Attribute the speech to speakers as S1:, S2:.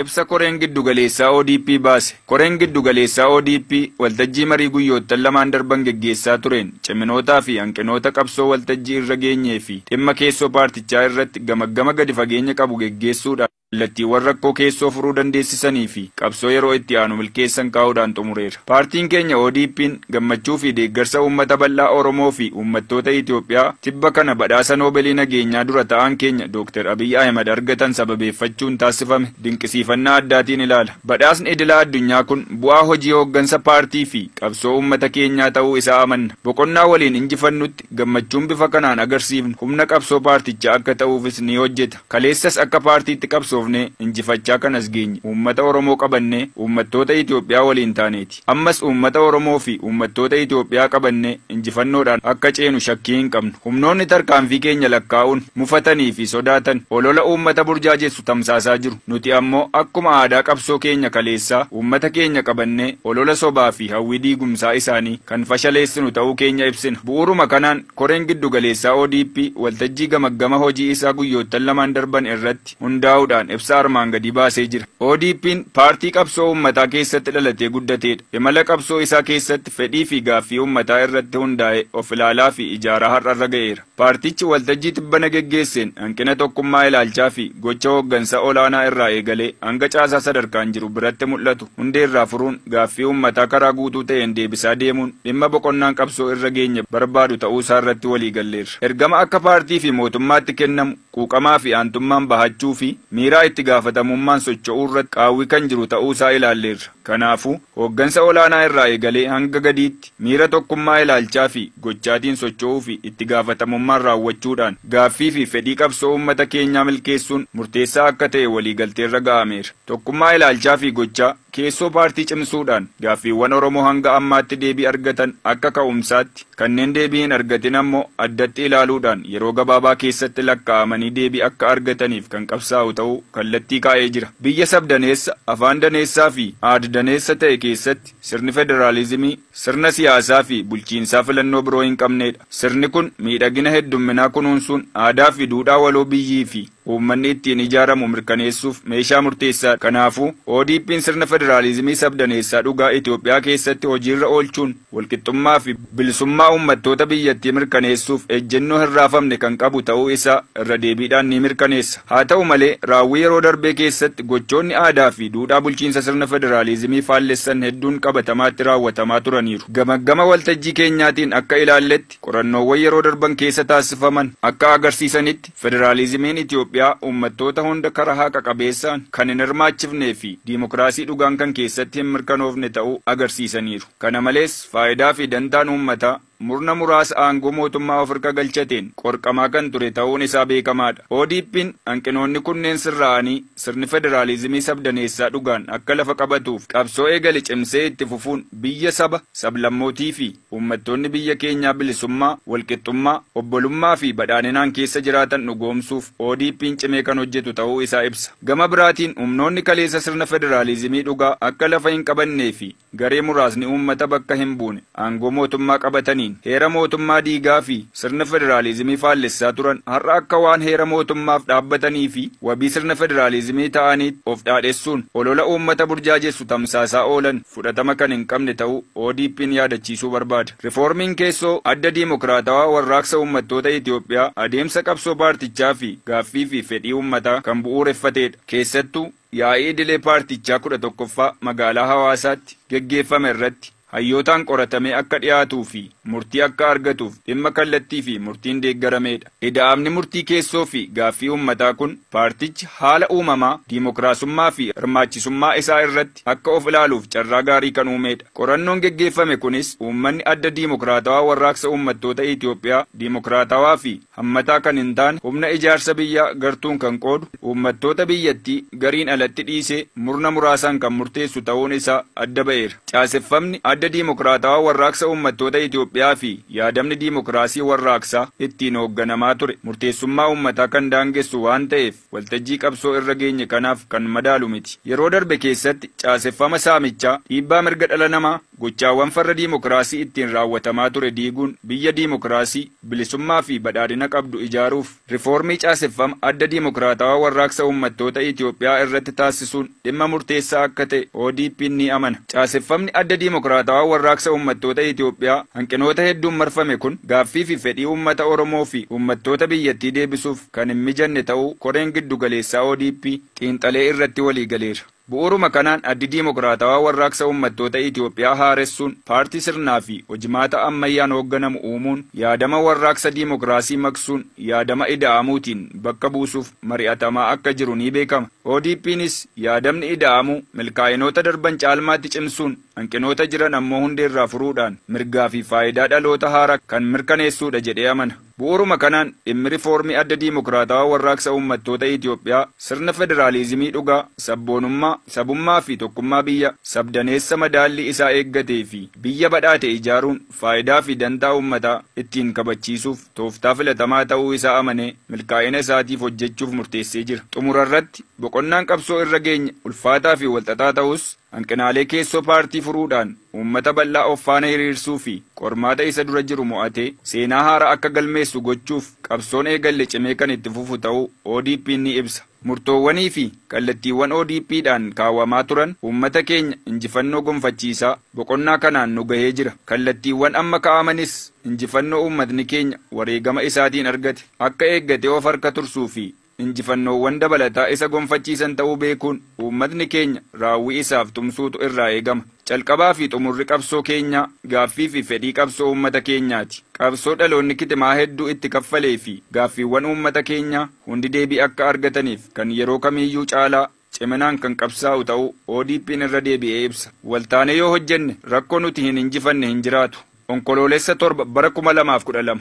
S1: Ibsa koreen giddugaleessaa ODP baase. Koreen giddugaleessaa ODP waltajjii marii guyyoottan lamaan darban geggeessaa tureen ciminootaa fi hanqinoota qabsoo waltajjii irra geenyee fi dhimma keessoo paartichaa irratti gamaggama gadi fageenya qabu geggeessuudhaan kallattiiwwan rakkoo keessoo furuu dandeessisanii fi qabsoo yeroo itti aanu milkeessan kaa'uudhaan xumureera. Paartiin keenya ODP'n gammachuu fi deeggarsa uummata bal'aa Oromoo fi uummattoota Itoophiyaa tibba kana badhaasa Noobeelii nageenyaa dura ta'an keenya Dr. Abiy Ahmed argatan sababeeffachuun taasifame dinqisiifannaa addaatiin ilaala. Badhaasni idilaa addunyaa kun bu'aa hojii hooggansa paartii fi qabsoo uummata keenyaa ta'uu isaa amanna. Boqonnaa waliin injifannutti gammachuun bifa kanaan agarsiifnu humna qabsoo paartichaa akka ta'uufis ni hojjeta. Kaleessas akka paartiitti qabsoofnee injifachaa kanas geenye uummata Oromoo qabannee uummattoota Itoophiyaa waliin taaneeti. Ammas uummata Oromoo fi uummattoota Itoophiyaa qabannee injifannoodhaan akka ceenu shakkii hin qabnu. Humnoonni tarkaanfii keenya lakkaa'uun mufatanii fi sodaatan olola uummata burjaajessu tamsaasaa jiru. Nuti ammoo akkuma aadaa qabsoo keenya kaleessaa uummata keenya qabannee olola sobaa fi hawwii diigumsaa isaanii kan fashaleessinu ta'uu keenya ibsina. Bu'uuruma kanaan koreen giddugaleessaa ODP waltajjii gamaggama hojii isaa guyyoottan lamaan darban irratti hundaa'uudhaan ibsa armaan gadi baasee jira. ODP'n paartii qabsoo uummataa keessatti dhalatee guddateedha. Imala qabsoo isaa keessatti fedhii fi gaaffii uummataa irratti hundaa'e of ilaalaa fi ijaaraa har'arra ga'eera. Paartichi waltajjii tibbana geggeesseen hanqina tokkummaa ilaalchaa fi gocha hooggansa olaanaa irraa eegalee hanga caasaa sadarkaan jiru biratti mul'atu hundee irraa furuun gaaffii uummataa karaa guutuu ta'een deebisaa deemuun dhimma boqonnaan qabsoo irra geenye barbaadu ta'uu isaa irratti walii galleerra. Ergama akka paartii fi mootummaatti kennamu quuqamaa fi aantummaan bahachuu fi miiraa itti gaafatamummaan socho'uu irratti qaawwi kan jiru ta'uu isaa ilaalleerra. Kanaafuu hooggansa olaanaa irraa eegalee hanga gadiitti miira tokkummaa ilaalchaa fi gochaatiin socho'uu fi itti gaafatamummaan raawwachuudhaan gaaffii fi fedhii qabsoo uummata keenyaa milkeessuun murteessaa akka ta'e waliigalteerra ga'ameera. Tokkummaa ilaalchaa fi gochaa keessoo paartii cimsuudhaan gaaffiiwwan Oromoo hanga ammaatti deebii argatan akka ka'umsaatti kanneen deebii hin argatin ammoo addatti ilaaluudhaan yeroo gabaabaa keessatti lakkaa'amanii deebii akka argataniif kan qabsaa'u ta'uu kallattii kaa'ee jira. Biyya sabdaneessa, afaan daneessaa fi aaddaneessa ta'e keessatti sirni federaalizimii sirna siyaasaa fi bulchiinsaa filannoo biroo hin qabnedha. Sirni kun miidhagina heddumminaa kunuunsuun aadaa fi duudhaa waloo biyyii fi uummanni ittiin ijaaramu mirkaneessuuf meeshaa murteessaa. Kanaafuu ODP'n sirna federaalizimii sabdaneessaa dhugaa Itoophiyaa keessatti hojiirra oolchuun walqixxummaa fi bilisummaa uummattoota biyyattii mirkaneessuuf ejjennoo hin raafamne kan qabu ta'uu isaa irra deebiidhaan ni mirkaneessa. Haa ta'u malee raawwii yeroo darbee keessatti gochoonni aadaa fi duudhaa bulchiinsa sirna federaalizimii faallessan hedduun qabatamaatti raawwatamaa turaniiru. Gamaggama waltajjii keenyaatiin akka ilaalletti qorannoowwan yeroo darban keessa taasifaman akka agarsiisanitti federaalizimiin Itoophiyaa uummattoota hunda karaa haqa qabeessaan kan hin hirmaachifnee fi diimokiraasii dhugaan kan keessatti hin mirkanoofne ta'uu agarsiisaniiru. Kana malees faayidaa fi dantaan uummataa murna muraasa aangoo mootummaa of harka galchateen qorqamaa kan ture ta'uun isaa beekamaadha. ODP'n hanqinoonni kunneen sirraa'anii sirni federaalizimii sabdaneessaa dhugaan akka lafa qabatuuf qabsoo eegale cimsee itti fufuun biyya saba, sablammootii fi uummattoonni biyya keenyaa bilisummaa, walqixxummaa, obbolummaa fi badhaadhinaan keessa jiraatan dhugoomsuuf ODP'n cimee kan hojjetu ta'uu isaa ibsa. Gama biraatiin humnoonni kaleessa sirna federaalizimii dhugaa akka lafa hin qabannee fi garee muraasni uummata bakka hin buune aangoo mootummaa qabatanii heera mootummaa diigaa fi sirna federaalizimii faallessaa turan har'a akka waan heera mootummaaf dhaabbatanii fi wabii sirna federaalizimii ta'anii of dhaadhessuun olola uummata burjaajessu tamsaasaa oolan fudhatama kan hin qabne ta'uu ODP'n yaadachiisuu barbaada. Rifoormiin keessoo adda diimokiraatawaa warraaqsa uummattoota Itoophiyaa adeemsa qabsoo paartichaa fi gaaffii fi fedhii uummataa kan bu'uureffatedha. Keessattuu yaa'ii idilee paartichaa 11ffaa magaalaa Hawaasaatti geggeeffame irratti hayyootaan qoratamee akka dhiyaatuu fi murtii akka argatuuf dhimma kallattii fi murtiin deeggarameedha. Ida'amni murtii keessoo fi gaaffii uummataa kun paartichi haala uumamaa, diimokiraasummaa fi hirmaachisummaa isaa irratti akka of ilaaluuf carraa gaarii kan uumedha. Qorannoon geggeeffame kunis uummanni adda diimokiraatawaa warraaqsa uummattoota Itoophiyaa diimokiraatawaa fi hammataa kan hin taane humna ijaarsa biyyaa gartuun kan qoodu uummattoota biyyattii gariin alatti dhiisee murna muraasaan kan murteessu ta'uun isaa adda ba'eera. Caaseffamni adda diimokiraatawaa warraaqsa uummattoota Itoophiyaa fi yaadamni diimokiraasii warraaqsaa ittiin hoogganamaa ture murteessummaa uummataa kan daangessu waan ta'eef waltajjii qabsoo irra geenye kanaaf kan madaalu miti. Yeroo darbe keessatti caaseffama saamichaa, dhiibbaa mirga dhala namaa, gochaawwan farra diimokiraasii ittiin raawwatamaa ture diiguun biyya diimokiraasii bilisummaa fi badhaadhina qabdu ijaaruuf rifoormii caaseffama adda diimokiraatawaa warraaqsa uummattoota Itoophiyaa irratti taasisuun dhimma murteessaa akka ta'e ODP ni amana. Caaseffamni adda diimokiraatawaa warraaqsa uummattoota Itoophiyaa hanqinoota hedduun marfame kun gaaffii fi fedhii uummata Oromoo fi uummattoota biyyattii deebisuuf kan hin mijanne ta'uu koreen giddu galeessaa ODP xiinxalee irratti walii galeera. Bu'uuruma kanaan addi diimokiraatawaa warraaqsa uummattoota Itoophiyaa haaressuun paartii sirnaa fi hojimaata ammayyaan hoogganamu uumuun yaadama warraaqsa diimokiraasii maqsuun yaadama ida'amuutiin bakka buusuuf mari'atamaa akka jiru ni beekama. ODP'nis yaadamni ida'amuu milkaa'inoota darban caalmaatti cimsuun hanqinoota jiran ammoo hundeerraa furuudhaan mirgaa fi faayidaa dhaloota haaraa kan mirkaneessuudha jedhee amana. Bu'uuruma kanaan dhimmi rifoormii adda diimokiraatawaa warraaqsa uummattoota Itoophiyaa sirna federaalizimii dhugaa, sabboonummaa, sabummaa fi tokkummaa biyya sabdaneessa madaalli isaa eeggatee fi biyya badhaate ijaaruun faayidaa fi dantaa uummataa ittiin kabachiisuuf tooftaa filatamaa ta'uu isaa amanee milkaa'ina isaatiif hojjechuuf murteessee jira. Xumurarratti boqonnaan qabsoo irra geenye ulfaataa fi walxaxaa ta'us hanqinaalee keessoo paartii furuudhaan uummata bal'aa of faana hiriirsuu fi qormaata isa dura jiru mo'atee seenaa haaraa akka galmeessu gochuuf qabsoon eegalle cimee kan itti fufu ta'uu ODP ni ibsa. Murtoowwanii fi kallattiiwwan ODP'dhaan kaawwamaa turan uummata keenya injifannoo gonfachiisaa boqonnaa kanaan nu gahee jira. Kallattiiwwan amma kaa'amanis injifannoo uummatni keenya wareegama isaatiin argate akka eeggatee of harka tursuu fi injifannoowwan dabalataa isa gonfachiisan ta'uu beekuun uummatni keenya raawwii isaaf tumsuutu irraa eegama. Calqabaa fi xumurri qabsoo keenyaa gaaffii fi fedhii qabsoo uummata keenyaati. Qabsoo dhaloonni kitimaa hedduu itti kaffalee fi gaaffiiwwan uummata keenyaa hundi deebii akka argataniif kan yeroo kamiiyyuu caalaa ciminaan kan qabsaa'u ta'uu ODP'n irra deebi'ee ibsa. Waltaane yoo hojjenne rakkoo nuti hin injifanne hin jiraatu. Onkoloolessa 7 bara 2012